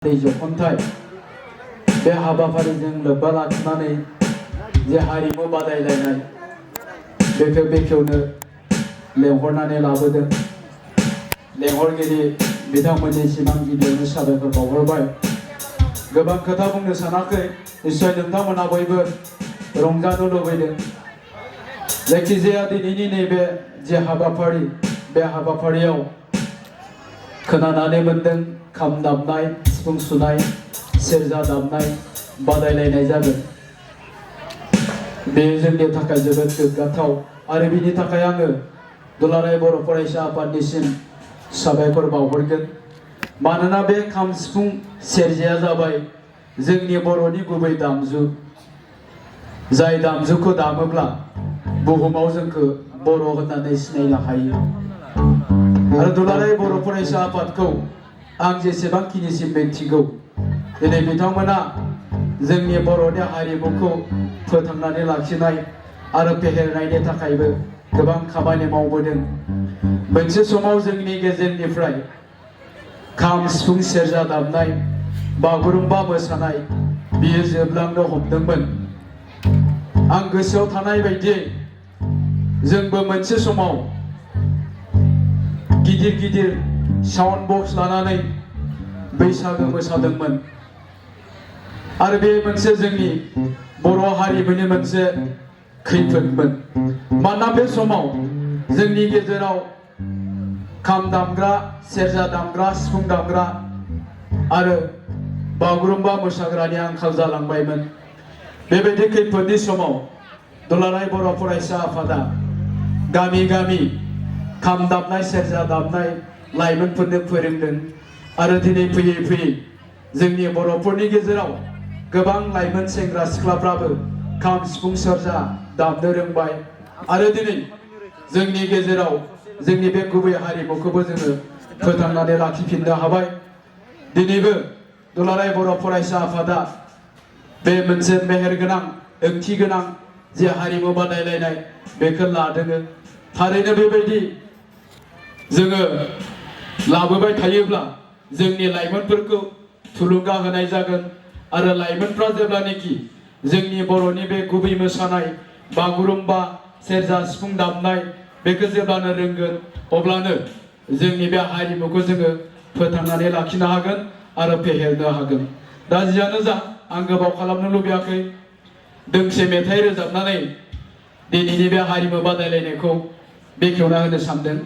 जखनथाय बे हाबाफारिजों लोब्बा लाखिनानै जे हारिमु बादायलायनाय बेखौ बेखेवनो लेंहरनानै लाबोदों। लेंहरगिरि बिथांमोननिसिम आं गिबियावनो साबायखर बावहरबाय। गोबां खोथा बुंनो सानाखै, निश्चय नोंथांमोना बयबो रंजानो लुबैदों। जायखिजाया दिनैनि नैबे जे हाबाफारि, बे हाबाफारियाव खोनानानै मोनदों खाम दामनाय, सिफुं सुनाय, सेरजा दामनाय बादायलायनाय जागोन। बे जोंनि थाखाय जोबोद गोग्गाथाव आरो बिनि थाखाय आङो दुलाराय बर' फरायसा आफादनिसिम साबायखर बावहरगोन। मानोना बे खाम सिफुं सेरजाया जाबाय जोंनि बर'नि गुबै दामजु। जाय दामजुखौ दामोब्ला बुहुमाव जोंखौ बर' होननानै सिनायनो हायो। आरो दुलाराय बर' फरायसा आफादखौ आं जेसेबांखिनिसिम मिथिगौ, दिनै बिथांमोना जोंनि बर'नि हारिमुखौ फोथांनानै लाखिनाय आरो फेहेरनायनि थाखायबो गोबां खामानि मावबोदों। मोनसे समाव जोंनि गेजेरनिफ्राय खाम सिफुं सेरजा दामनाय, बागुरुम्बा मोसानाय बियो जोबलांनो हमदोंमोन। आं गोसोआव थानाय बायदियै जोंबो मोनसे समाव गिदिर गिदिर साउन्ड बक्स लानानै बैसागो मोसादोंमोन। आरो बे मोनसे जोंनि बर' हारिमुनि मोनसे खैफोदमोन। मानोना बे समाव जोंनि गेजेराव खाम दामग्रा, सेरजा दामग्रा, सिफुं दामग्रा आरो बागुरुम्बा मोसाग्रानि आंखाल जालांबायमोन। बेबायदि खैफोदनि समाव दुलाराय बर' फरायसा आफादा गामि गामि खाम दामनाय, सेरजा दामनाय लाइमोनफोरनो फोरोंदों। आरो दिनै फैयै फैयै जोंनि बर'फोरनि गेजेराव गोबां लाइमोन सेंग्रा सिख्लाफ्राबो खाम सिफुं सेरजा दामनो रोंबाय। आरो दिनै जोंनि गेजेराव जोंनि बे गुबै हारिमुखौबो जोङो फोथांनानै लाखिफिननो हाबाय। दिनैबो दुलाराय बर' फरायसा आफादा बे मोनसे मेहेरगोनां, ओंथि गोनां जे हारिमु बादायलायनाय बेखौ लादों। थारैनो बेबायदि जोङो लाबोबाय थायोब्ला जोंनि लाइमोनफोरखौ थुलुंगा होनाय जागोन। आरो लाइमोनफ्रा जेब्लानोखि जोंनि बर'नि बे गुबै मोसानाय बागुरुम्बा, सेरजा सिफुं दामनाय बेखौ जेब्लानो रोंगोन, अब्लानो जोंनि बे हारिमुखौ जोङो फोथांनानै लाखिनो हागोन आरो फेहेरनो हागोन। दा जियानो जा, आं गोबाव खालामनो लुबैयाखै। दोंसे मेथाइ रोजाबनानै दिनैनि बे हारिमु बादायलायनायखौ बेखेवना होनो सानदों।